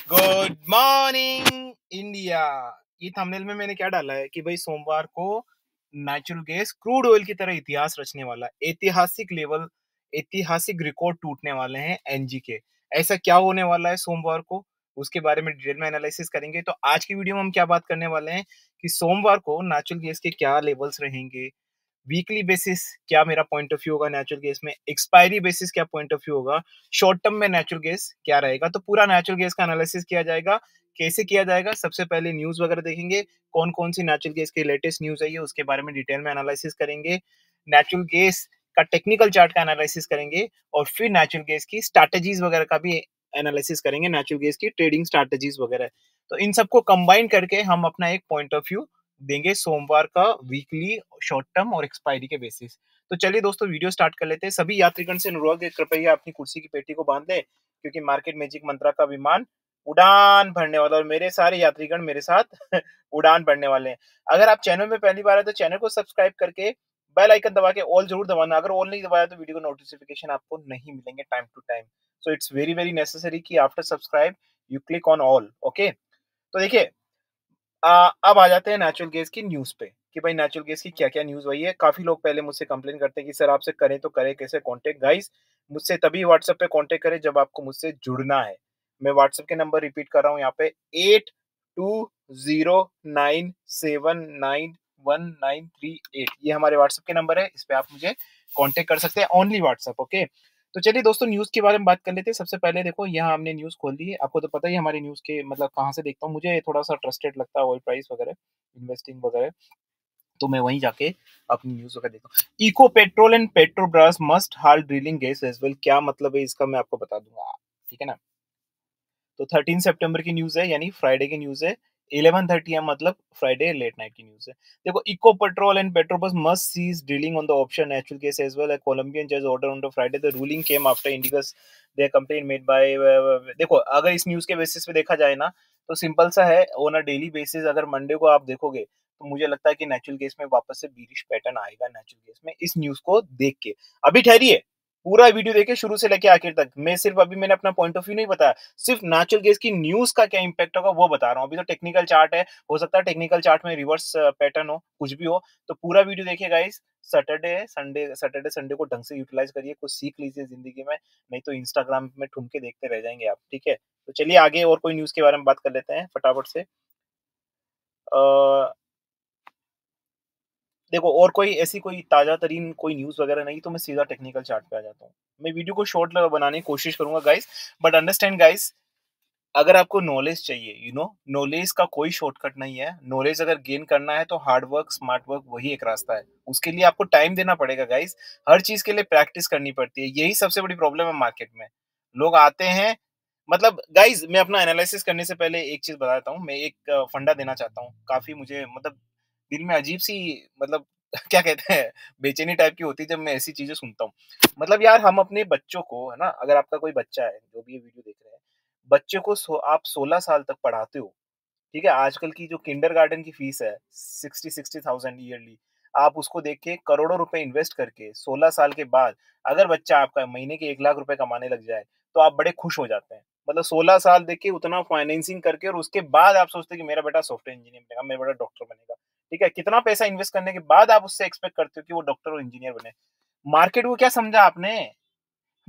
Good morning India. ये thumbnail में मैंने क्या डाला है कि भाई सोमवार को नेचुरल गैस क्रूड ऑयल की तरह इतिहास रचने वाला है। ऐतिहासिक रिकॉर्ड टूटने वाले हैं एनजी के। ऐसा क्या होने वाला है सोमवार को, उसके बारे में डिटेल में एनालिसिस करेंगे। तो आज की वीडियो में हम क्या बात करने वाले हैं कि सोमवार को नेचुरल गैस के क्या लेवल्स रहेंगे, वीकली बेसिस क्या मेरा पॉइंट ऑफ व्यू होगा नेचुरल गैस में, एक्सपायरी बेसिस क्या पॉइंट ऑफ व्यू होगा, शॉर्ट टर्म में नेचुरल गैस क्या रहेगा। तो पूरा नेचुरल गैस का एनालिसिस किया जाएगा। कैसे किया जाएगा, सबसे पहले न्यूज वगैरह देखेंगे, कौन कौन सी नेचुरल गैस की लेटेस्ट न्यूज आई है उसके बारे में डिटेल में एनालिसिस करेंगे। नेचुरल गैस का टेक्निकल चार्ट का एनालिसिस करेंगे और फिर नेचुरल गैस की स्ट्रैटेजीज वगैरह का भी एनालिसिस करेंगे, नेचुरल गैस की ट्रेडिंग स्ट्रैटेजीज वगैरह। तो इन सबको कंबाइन करके हम अपना एक पॉइंट ऑफ व्यू देंगे सोमवार का, वीकली, शॉर्ट टर्म और एक्सपायरी के बेसिस। तो चलिए दोस्तों वीडियो स्टार्ट कर लेते हैं। सभी यात्रीगण से अनुरोध है, कृपया अपनी कुर्सी की पेटी को बांध लें क्योंकि मार्केट मैजिक मंत्रा का विमान उड़ान भरने वाला और मेरे सारे यात्रीगण मेरे साथ उड़ान भरने वाले हैं। अगर आप चैनल में पहली बार है तो चैनल को सब्सक्राइब करके बेल आइकन दबा के ऑल जरूर दबाना। अगर ऑल नहीं दबाया तो वीडियो को नोटिफिकेशन आपको नहीं मिलेंगे time to time. So it's very very necessary कि after subscribe you click on all. Okay, तो देखिए अब आ जाते हैं नेचुरल गैस की न्यूज पे कि भाई नेचुरल गैस की क्या क्या न्यूज हुई है। काफी लोग पहले मुझसे कंप्लेन करते हैं कि सर आपसे करें तो करें कैसे कांटेक्ट। गाइस, मुझसे तभी व्हाट्सएप पे कांटेक्ट करें जब आपको मुझसे जुड़ना है। मैं व्हाट्सएप के नंबर रिपीट कर रहा हूँ यहाँ पे 8209719138। ये हमारे व्हाट्सएप के नंबर है, इस पे आप मुझे कांटेक्ट कर सकते हैं, ओनली व्हाट्सएप। ओके, तो चलिए दोस्तों न्यूज के बारे में बात कर लेते हैं। सबसे पहले देखो यहाँ हमने न्यूज खोल दी है। आपको तो पता ही हमारी न्यूज के मतलब कहाँ से देखता हूँ, मुझे थोड़ा सा ट्रस्टेड लगता है ऑयल प्राइस वगैरह, इन्वेस्टिंग वगैरह, तो मैं वहीं जाके अपनी न्यूज वगैरह देखता हूँ। Ecopetrol and Petrobras must halt drilling gas as well. क्या मतलब है इसका मैं आपको बता दूंगा, ठीक है ना। तो 13 सितंबर की न्यूज है, यानी फ्राइडे की न्यूज है। 11:30 एम मतलब फ्राइडे लेट नाइट की न्यूज है। देखो, Ecopetrol and Petrobras must cease drilling on the option natural gas as well. Colombian जज order on the Friday the ruling came after indigenous their complaint made by. देखो, अगर इस news के basis पे देखा जाए ना तो सिंपल सा है, ऑन अ डेली बेसिस अगर मंडे को आप देखोगे तो मुझे लगता है कि नेचुरल गैस में वापस से बीरिश पैटर्न आएगा नेचुरल गैस में, इस न्यूज को देख के। अभी ठहरिए, पूरा वीडियो देखिए शुरू से लेके आखिर तक। मैं सिर्फ अभी मैंने अपना पॉइंट ऑफ व्यू नहीं बताया, सिर्फ नेचुरल गैस की न्यूज का क्या इंपैक्ट होगा वो बता रहा हूँ। अभी तो टेक्निकल चार्ट है, हो सकता है टेक्निकल चार्ट में रिवर्स पैटर्न हो, कुछ भी हो। तो पूरा वीडियो देखिए गाइस। सैटरडे संडे को ढंग से यूटिलाइज करिए, कुछ सीख लीजिए जिंदगी में, नहीं तो इंस्टाग्राम में ठुमके देखते रह जाएंगे आप, ठीक है। तो चलिए आगे और कोई न्यूज के बारे में बात कर लेते हैं फटाफट से। देखो, और कोई ऐसी कोई ताजा तरीन कोई न्यूज वगैरह नहीं, तो मैं सीधा टेक्निकल चार्ट पे आ जाता हूँ। मैं वीडियो को शॉर्ट बनाने की कोशिश करूंगा गाइस, बट अंडरस्टैंड गाइस, अगर आपको नॉलेज चाहिए, नॉलेज का कोई शॉर्टकट नहीं है। नॉलेज अगर गेन करना है तो हार्ड वर्क, स्मार्ट वर्क, वही एक रास्ता है। उसके लिए आपको टाइम देना पड़ेगा गाइस। हर चीज के लिए प्रैक्टिस करनी पड़ती है, यही सबसे बड़ी प्रॉब्लम है मार्केट में। लोग आते हैं, मतलब गाइस मैं अपना एनालिसिस करने से पहले एक चीज बताता हूँ। मैं एक फंडा देना चाहता हूँ। काफी मुझे मतलब दिल में अजीब सी, मतलब क्या कहते हैं, बेचैनी टाइप की होती है जब मैं ऐसी चीजें सुनता हूँ। मतलब यार, हम अपने बच्चों को, है ना, अगर आपका कोई बच्चा है जो भी ये वीडियो देख रहे हैं, बच्चे को आप 16 साल तक पढ़ाते हो, ठीक है। आजकल की जो किंडरगार्टन की फीस है 60,000 ईयरली, आप उसको देख के करोड़ों रुपए इन्वेस्ट करके 16 साल के बाद अगर बच्चा आपका महीने के 1 लाख रुपए कमाने लग जाए तो आप बड़े खुश हो जाते हैं। मतलब 16 साल देख के उतना फाइनेंसिंग करके और उसके बाद आप सोचते हैं कि मेरा बेटा सॉफ्टवेयर इंजीनियर बनेगा, मेरा बेटा डॉक्टर बनेगा, ठीक है। कितना पैसा इन्वेस्ट करने के बाद आप उससे एक्सपेक्ट करते हो कि वो डॉक्टर और इंजीनियर बने। मार्केट को क्या समझा आपने?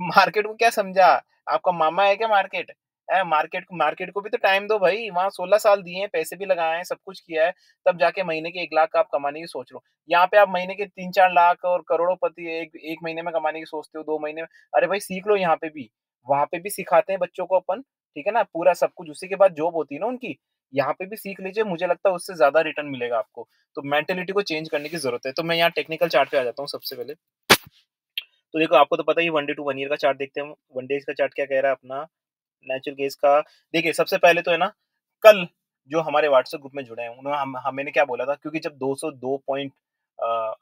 मार्केट को क्या समझा? आपका मामा है क्या मार्केट? मार्केट को भी तो टाइम दो भाई। वहाँ 16 साल दिए हैं, पैसे भी लगाए हैं, सब कुछ किया है, तब जाके महीने के 1 लाख का आप कमाने की सोच रहे हो। यहाँ पे आप महीने के 3-4 लाख और करोड़पति एक महीने में कमाने की सोचते हो, 2 महीने में। अरे भाई सीख लो यहाँ पे भी। वहाँ पे भी सिखाते हैं बच्चों को अपन, ठीक है ना? पूरा सब कुछ उसी के बाद जॉब होती है ना उनकी। यहाँ पे भी सीख लीजिए, मुझे लगता है उससे ज़्यादा रिटर्न मिलेगा आपको। तो मेंटालिटी को चेंज करने की ज़रूरत है। तो मैं यहाँ टेक्निकल चार्ट पे आ जाता हूँ सबसे पहले। तो देखो, आपको तो पता ही है, 1 डे टू 1 ईयर का चार्ट देखते हैं हम। 1 डेज़ का चार्ट क्या कह रहा है अपना नेचुरल गैस का। देखिए, सबसे पहले तो है ना, कल जो हमारे व्हाट्सएप ग्रुप में जुड़े हैं उन्होंने मैंने क्या बोला था, क्योंकि जब 202 पॉइंट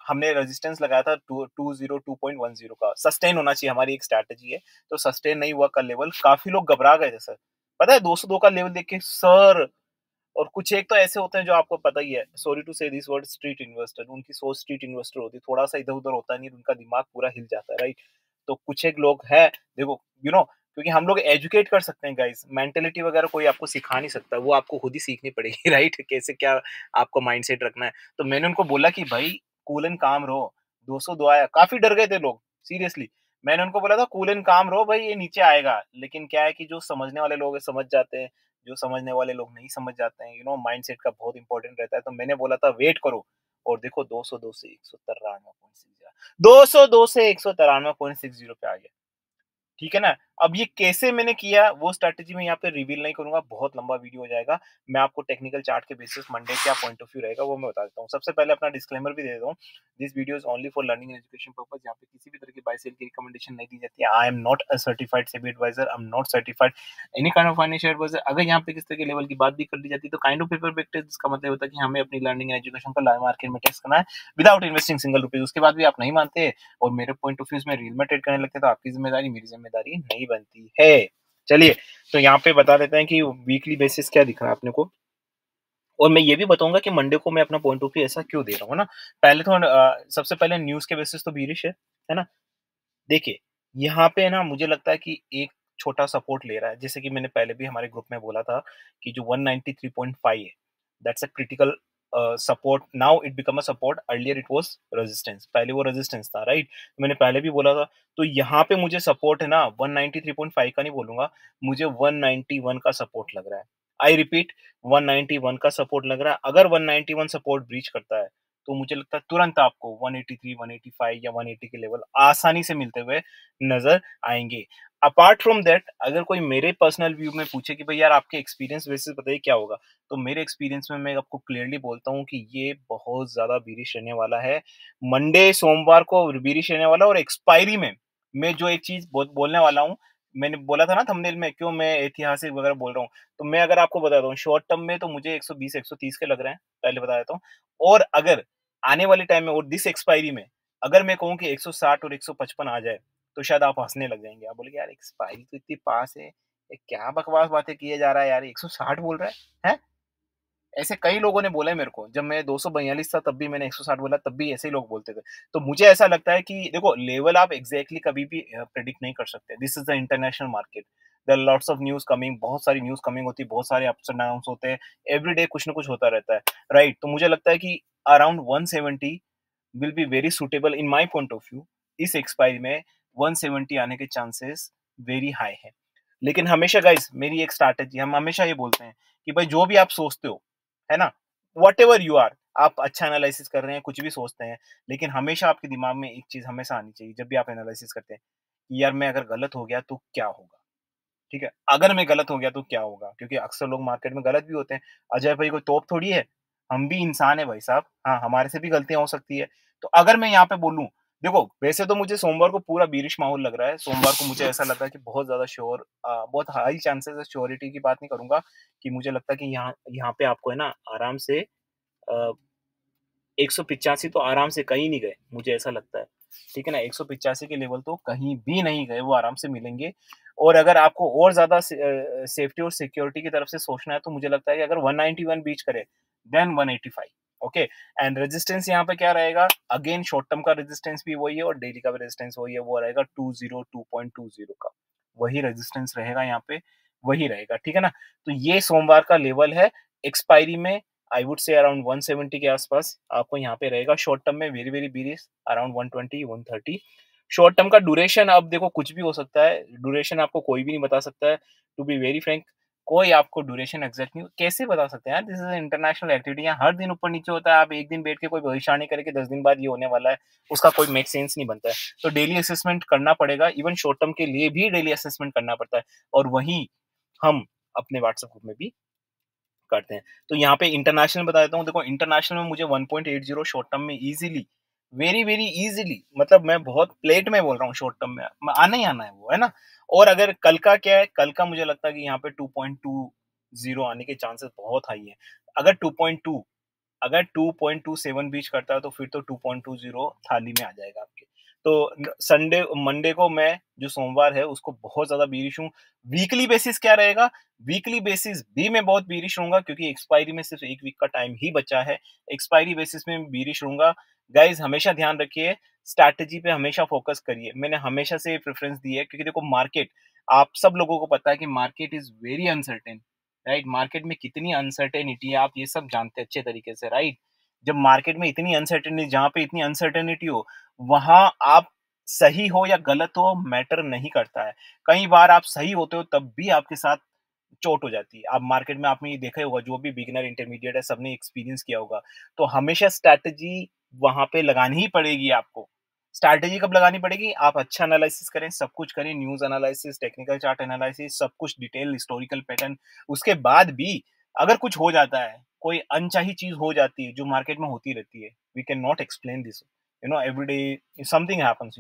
हमने रेजिस्टेंस लगाया था 202.10 का, सस्टेन होना चाहिए, हमारी एक स्ट्रैटेजी है। तो सस्टेन नहीं हुआ कल लेवल, काफी लोग घबरा गए थे सर। पता है 202 का लेवल देख के सर। और कुछ एक तो ऐसे होते हैं जो आपको पता ही है, सॉरी टू से दिस वर्ड, स्ट्रीट इन्वेस्टर। उनकी सोच स्ट्रीट इन्वेस्टर होती है, थोड़ा सा इधर उधर होता नहीं, उनका दिमाग पूरा हिल जाता है, राइट। तो कुछ एक लोग हैं, देखो, क्योंकि हम लोग एजुकेट कर सकते हैं गाइस, मेंटेलिटी वगैरह कोई आपको सिखा नहीं सकता, वो आपको खुद ही सीखनी पड़ेगी राइट? कैसे क्या आपको माइंडसेट रखना है। तो मैंने उनको बोला कि भाई कूल एंड काम रहो, 202 आया, काफ़ी डर गए थे लोग सीरियसली। मैंने उनको बोला था कूल एंड काम रहो भाई, ये नीचे आएगा। लेकिन क्या है कि जो समझने वाले लोग हैं समझ जाते हैं, जो समझने वाले लोग नहीं समझ जाते हैं, माइंडसेट का बहुत इंपॉर्टेंट रहता है। तो मैंने बोला था वेट करो, और देखो 202 से 193.60, 202 से 193.60 पे आ गया। ठीक है ना? अब ये कैसे मैंने किया वो स्ट्रैटेजी मैं यहाँ पे रिवील नहीं करूँगा, बहुत लंबा वीडियो हो जाएगा। मैं आपको टेक्निकल चार्ट के बेसिस मंडे क्या पॉइंट ऑफ व्यू रहेगा वो मैं बता देता हूँ। सबसे पहले अपना डिस्क्लेमर भी दे देता हूँ। This video is only for learning and education purpose. यहाँ पे किसी भी तरह की बाय सेल की रिकमेंडेशन नहीं दी जाती है। I am not a certified SEBI adviser, I am not certified any kind of financial adviser. अगर यहाँ पे किस तरह के लेवल की बात भी कर दी जाती है तो kind of paper back test, जिसका मतलब होता है कि हमें अपनी लर्निंग एंड एजुकेशन को लाइव मार्केट में टेस्ट करना है विदाउट इन्वेस्टिंग सिंगल रुपीज़। उसके बाद भी आप नहीं मानते और मेरे पॉइंट ऑफ व्यू में रील में ट्रेड करने लगते हैं तो आपकी जिम्मेदारी मेरी जिम्मेदारी नहीं बनती है। चलिए, तो यहाँ पे बता देते हैं कि वीकली बेसिस क्या दिख रहा है अपने को, और मैं ये भी बताऊंगा कि मंडे को मैं अपना पॉइंट ऑफ व्यू ऐसा क्यों दे रहा हूँ ना। पहले तो सबसे पहले न्यूज के बेसिस तो बीरिश है ना। देखिए, यहाँ पे ना मुझे लगता है कि एक छोटा सपोर्ट ले रहा है, जैसे कि मैंने पहले भी हमारे ग्रुप में बोला था कि जो 193.5 है, that's a critical support, now it become a support, earlier it was resistance, पहले वो रेजिस्टेंस था राइट। मैंने पहले भी बोला था, तो यहाँ पे मुझे सपोर्ट है ना 193.5 का नहीं बोलूंगा, मुझे 191 का सपोर्ट लग रहा है। आई रिपीट, 191 का सपोर्ट लग रहा है। अगर 191 सपोर्ट ब्रीच करता है तो मुझे लगता है तुरंत आपको 183, 185 या 180 के लेवल आसानी से मिलते हुए नजर आएंगे। अपार्ट फ्रॉम दैट, अगर कोई मेरे पर्सनल व्यू में पूछे कि भाई यार आपके एक्सपीरियंस बेसिस बताइए क्या होगा, तो मेरे एक्सपीरियंस में मैं आपको क्लियरली बोलता हूँ कि ये बहुत ज्यादा बीरिश रहने वाला है। मंडे सोमवार को बीरिश रहने वाला है, और एक्सपायरी में मैं जो एक चीज बोलने वाला हूँ, मैंने बोला था ना थंबनेल में क्यों मैं ऐतिहासिक वगैरह बोल रहा हूँ, तो मैं अगर आपको बताता हूँ शॉर्ट टर्म में तो मुझे 120 130 के लग रहे हैं, पहले बता देता हूँ। और अगर आने वाले टाइम में और दिस एक्सपायरी में अगर मैं कहूँ कि 160 और 155 आ जाए तो शायद आप हंसने लग जाएंगे, आप बोलेंगे यार एक्सपायरी तो इतनी पास है, ये क्या बकवास बातें किए जा रहा है यार, 160 बोल रहा है? ऐसे कई लोगों ने बोला है मेरे को, जब मैं 242 था तब भी मैंने 160 बोला, तब भी ऐसे ही लोग बोलते थे। तो मुझे ऐसा लगता है कि देखो लेवल आप एग्जैक्टली कभी भी प्रेडिक्ट नहीं कर सकते, this is the international market, there lots of news coming, बहुत सारी न्यूज कमिंग होती है, बहुत सारे अप्स एंड डाउन्स होते हैं, एवरीडे कुछ ना कुछ होता रहता है राइट। तो मुझे लगता है कि around 170 will be very suitable in my point of view. इस एक्सपायरी में 170 आने के चांसेस वेरी हाई है। लेकिन हमेशा गाइस मेरी एक स्ट्रैटेजी, हम हमेशा ये बोलते हैं कि भाई जो भी आप सोचते हो, है ना, वट एवर यू आर, आप अच्छा एनालिसिस कर रहे हैं, कुछ भी सोचते हैं, लेकिन हमेशा आपके दिमाग में एक चीज हमेशा आनी चाहिए जब भी आप एनालिसिस करते हैं कि यार मैं अगर गलत हो गया तो क्या होगा। ठीक है, अगर मैं गलत हो गया तो क्या होगा, क्योंकि अक्सर लोग मार्केट में गलत भी होते हैं। अजय भाई कोई तोप थोड़ी है, हम भी इंसान है भाई साहब, हाँ हमारे से भी गलतियां हो सकती है। तो अगर मैं यहाँ पे बोलूं, देखो वैसे तो मुझे सोमवार को पूरा बीरिश माहौल लग रहा है, सोमवार को मुझे ऐसा लग रहा है कि बहुत ज्यादा श्योर, बहुत हाई चांसेस है, श्योरिटी की बात नहीं करूंगा, कि मुझे लगता है कि यहाँ यहाँ पे आपको है ना आराम से 185 तो आराम से कहीं नहीं गए, मुझे ऐसा लगता है। ठीक है ना, 185 के लेवल तो कहीं भी नहीं गए, वो आराम से मिलेंगे। और अगर आपको और ज़्यादा सेफ्टी और सिक्योरिटी की तरफ से सोचना है तो मुझे लगता है कि अगर 191 बीच करे देन 185। ओके, एंड रेजिस्टेंस यहाँ पे क्या रहेगा, अगेन शॉर्ट टर्म का रेजिस्टेंस भी वही है और डेली का भी रेजिस्टेंस वही है, वो रहेगा 202.20 का, वही रेजिस्टेंस रहेगा यहाँ पे, वही रहेगा। ठीक है ना, तो ये सोमवार का लेवल है। एक्सपायरी में आई वुड से अराउंड 170 के आसपास आपको यहाँ पे रहेगा। शॉर्ट टर्म में very very bearish around 120 130। Short term का ड्यूरेशन, अब देखो कुछ भी हो सकता है, ड्यूरेशन आपको कोई भी नहीं बता सकता है, टू बी वेरी फ्रैंक। कोई आपको ड्यूरेशन एग्जैक्ट नहीं कैसे बता सकते हैं यार, दिस इज इंटरनेशनल एक्टिविटी, यहाँ हर दिन ऊपर नीचे होता है। आप एक दिन बैठ के कोई भविष्यवाणी करे कि 10 दिन बाद ये होने वाला है, उसका कोई मेक सेंस नहीं बनता है। तो डेली असेसमेंट करना पड़ेगा, इवन शॉर्ट टर्म के लिए भी डेली असेसमेंट करना पड़ता है, और वही हम अपने व्हाट्सएप ग्रुप में भी करते हैं। तो यहाँ पे इंटरनेशनल बता देता हूँ, देखो इंटरनेशनल में मुझे 1.80 शॉर्ट टर्म में इजीली, वेरी वेरी इजीली, मतलब मैं बहुत प्लेट में बोल रहा हूँ, शॉर्ट टर्म में आना ही आना है वो, है ना। और अगर कल का क्या है, कल का मुझे लगता है कि यहाँ पे 2.20 आने के चांसेस बहुत हाई है। अगर 2.2, अगर 2.27 बीच करता है तो फिर तो 2.20 थाली में आ जाएगा आपके। तो संडे मंडे को मैं जो सोमवार है उसको बहुत ज्यादा बीरिश हूँ। वीकली बेसिस क्या रहेगा, वीकली बेसिस भी मैं बहुत बीरिश रहूंगा, क्योंकि एक्सपायरी में सिर्फ एक वीक का टाइम ही बचा है। एक्सपायरी बेसिस में बीरिश रहूंगा। गाइज हमेशा ध्यान रखिए, स्ट्रैटेजी पे हमेशा फोकस करिए, मैंने हमेशा से प्रेफरेंस दी है, क्योंकि देखो मार्केट आप सब लोगों को पता है कि market is very uncertain, right? Market में कितनी अनसर्टेनिटी है आप ये सब जानते हैं अच्छे तरीके से, राइट? जब मार्केट में इतनी अनसर्टेनिटी, जहाँ पे इतनी अनसर्टेनिटी हो, वहां आप सही हो या गलत हो मैटर नहीं करता है। कई बार आप सही होते हो तब भी आपके साथ चोट हो जाती है। आप मार्केट में आपने ये देखा ही होगा, जो भी बिगिनर इंटरमीडिएट है सबने एक्सपीरियंस किया होगा। तो हमेशा स्ट्रैटेजी वहां पे लगानी ही पड़ेगी आपको। स्ट्रैटेजी कब लगानी पड़ेगी? आप अच्छा एनालिसिस करें, सब कुछ करें, news analysis, technical chart analysis, सब कुछ डिटेल हिस्टोरिकल पैटर्न। उसके बाद भी अगर कुछ हो जाता है, कोई अनचाही चीज़ हो जाती है, जो मार्केट में होती रहती है, we can not explain this, everyday something happens,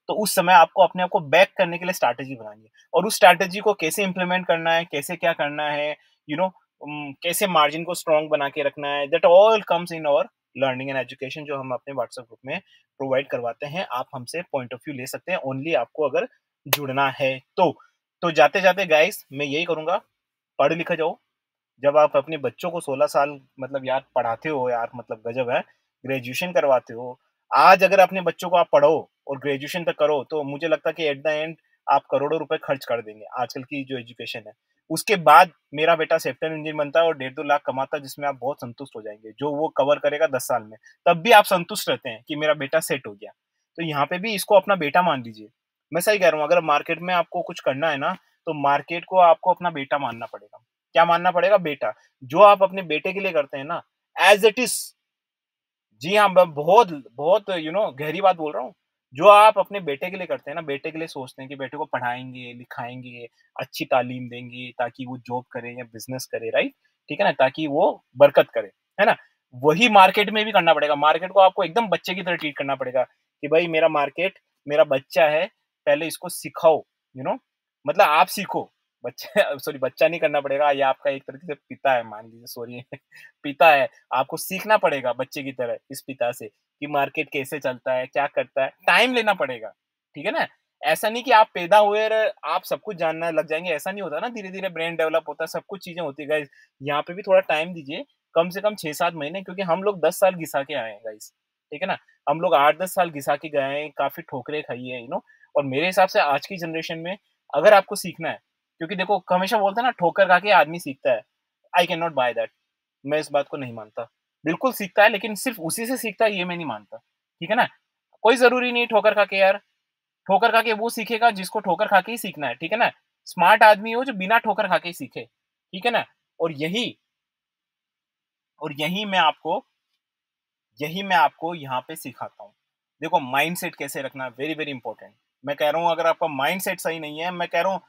तो उस समय आपको अपने आप को बैक करने के लिए स्ट्रैटेजी बनानी है। और उस स्ट्रैटेजी को कैसे इम्प्लीमेंट करना है, कैसे क्या करना है, यू नो कैसे मार्जिन को स्ट्रॉन्ग बना के रखना है, that all comes in our learning and education, जो हम अपने व्हाट्सएप ग्रुप में प्रोवाइड करवाते हैं। आप हमसे पॉइंट ऑफ व्यू ले सकते हैं, ओनली आपको अगर जुड़ना है तो जाते जाते गाइस मैं यही करूंगा, पढ़ लिख जाओ। जब आप अपने बच्चों को 16 साल मतलब यार पढ़ाते हो यार, मतलब गजब है, ग्रेजुएशन करवाते हो। आज अगर अपने बच्चों को आप पढ़ो और ग्रेजुएशन तक करो, तो मुझे लगता है कि एट द एंड आप करोड़ों रुपए खर्च कर देंगे आजकल की जो एजुकेशन है। उसके बाद मेरा बेटा सॉफ्टवेयर इंजीनियर बनता है और 1.5-2 लाख कमाता है, जिसमें आप बहुत संतुष्ट हो जाएंगे, जो वो कवर करेगा 10 साल में। तब भी आप संतुष्ट रहते हैं कि मेरा बेटा सेट हो गया। तो यहाँ पे भी इसको अपना बेटा मान लीजिए। मैं सही कह रहा हूँ, अगर मार्केट में आपको कुछ करना है ना, तो मार्केट को आपको अपना बेटा मानना पड़ेगा। क्या मानना पड़ेगा? बेटा। जो आप अपने बेटे के लिए करते हैं ना, एज इट इज, जी हाँ, मैं बहुत बहुत गहरी बात बोल रहा हूँ। जो आप अपने बेटे के लिए करते हैं ना, बेटे के लिए सोचते हैं कि बेटे को पढ़ाएँगे, लिखाएँगे, अच्छी तालीम देंगे ताकि वो जॉब करे या बिज़नेस करे, राइट? ठीक है ना? ताकि वो बरकत करे, है ना? वही मार्केट में भी करना पड़ेगा। मार्केट को आपको एकदम बच्चे की तरह ट्रीट करना पड़ेगा कि भाई मेरा मार्केट, मेरा बच्चा है, पहले इसको सिखाओ, यू नो मतलब आप सीखो। बच्चा सॉरी बच्चा नहीं करना पड़ेगा, ये आपका एक तरीके से पिता है, मान लीजिए, सॉरी पिता है। आपको सीखना पड़ेगा बच्चे की तरह इस पिता से कि मार्केट कैसे चलता है, क्या करता है, टाइम लेना पड़ेगा, ठीक है ना? ऐसा नहीं कि आप पैदा हुए और आप सब कुछ जानना लग जाएँगे, ऐसा नहीं होता ना, धीरे-धीरे ब्रेन डेवलप होता है, सब कुछ चीज़ें होती है गाइज़। यहाँ पे भी थोड़ा टाइम दीजिए, कम से कम 6-7 महीने, क्योंकि हम लोग 10 साल घिसा के आए हैं गाइज़, ठीक है ना? हम लोग 8-10 साल घिसा के गए हैं, काफ़ी ठोकरें खाई है, और मेरे हिसाब से आज की जनरेशन में अगर आपको सीखना है, क्योंकि देखो हमेशा बोलते हैं ना, ठोकर खा के आदमी सीखता है। I can not by that. मैं इस बात को नहीं मानता। बिल्कुल सीखता है, लेकिन सिर्फ़ उसी से सीखता है ये मैं नहीं मानता। ठीक है ना? कोई ज़रूरी नहीं ठोकर खा के यार, ठोकर खा के वो सीखेगा जिसको ठोकर खा के ही सीखना है, ठीक है ना? स्मार्ट आदमी हो जो बिना ठोकर खा के ही सीखे, ठीक है ना? और यही और यही मैं आपको यहाँ पे सिखाता हूँ। देखो माइंडसेट कैसे रखना, वेरी वेरी इंपॉर्टेंट। मैं कह रहा हूँ अगर आपका माइंडसेट सही नहीं है, मैं कह रहा हूँ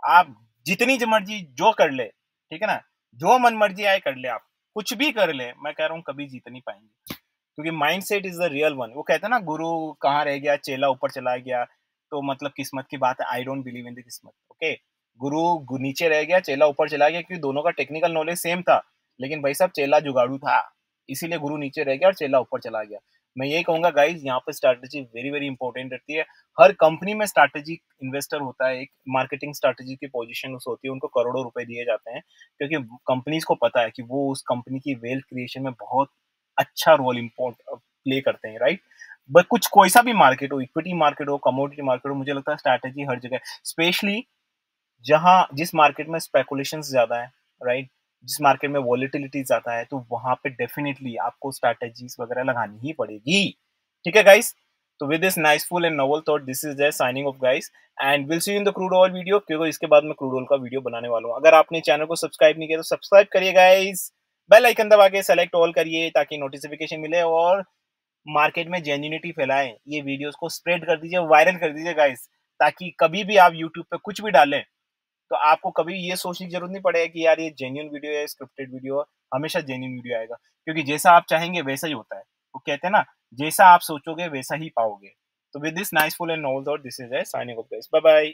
आप जितनी मर्जी जो कर ले, ठीक है ना? जो मन मर्जी आए कर ले आप, कुछ भी कर ले, मैं कह रहा हूँ कभी जीत नहीं पाएंगे। क्योंकि mindset is the real one. वो कहते हैं ना, गुरु कहाँ रह गया, चेला ऊपर चला गया। तो मतलब किस्मत की बात है, I don't believe in the किस्मत, ओके? नीचे रह गया, चेला ऊपर चला गया, क्योंकि दोनों का टेक्निकल नॉलेज सेम था, लेकिन भाई साहब चेला जुगाड़ू था, इसीलिए गुरु नीचे रह गया और चेला ऊपर चला गया। मैं यही कहूंगा गाइज, यहाँ पे स्ट्रैटेजी वेरी वेरी इंपॉर्टेंट रहती है। हर कंपनी में स्ट्रैटेजिक इन्वेस्टर होता है, एक मार्केटिंग स्ट्रैटेजी की पोजीशन होती है, उनको करोड़ों रुपए दिए जाते हैं, क्योंकि कंपनीज को पता है कि वो उस कंपनी की वेल्थ क्रिएशन में बहुत अच्छा रोल इम्पोर्ट प्ले करते हैं, राइट? बट कुछ कोई सा भी मार्केट हो, इक्विटी मार्केट हो, कमोडिटी मार्केट हो, मुझे लगता है स्ट्रैटेजी हर जगह, स्पेशली जहाँ जिस मार्केट में स्पेकुलेशन ज्यादा है, राइट? जिस मार्केट में वॉलिटिलिटी ज्यादा है, तो वहां पे डेफिनेटली आपको स्ट्रैटेजीज वगैरह लगानी ही पड़ेगी। ठीक है गाइस? तो with this nice full and novel thought, this is the signing off guys, and will see you in the crude oil video, क्योंकि इसके बाद मैं क्रूड ऑयल का वीडियो बनाने वाला हूँ। अगर आपने चैनल को सब्सक्राइब नहीं किया तो सब्सक्राइब करिए गाइस, बेल आइकन दबा के सेलेक्ट ऑल करिए ताकि नोटिफिकेशन मिले, और मार्केट में जेन्युइनिटी फैलाएं। ये वीडियोस को स्प्रेड कर दीजिए, वायरल कर दीजिए गाइस, ताकि कभी भी आप यूट्यूब पे कुछ भी डालें तो आपको कभी ये सोचने की जरूरत नहीं पड़ेगा कि यार ये जेन्युइन वीडियो है, स्क्रिप्टेड वीडियो है। हमेशा जेन्युइन वीडियो आएगा, क्योंकि जैसा आप चाहेंगे वैसा ही होता है। वो कहते हैं ना, जैसा आप सोचोगे वैसा ही पाओगे। तो with this nice full and novel thought, this is a signing off guys, bye bye.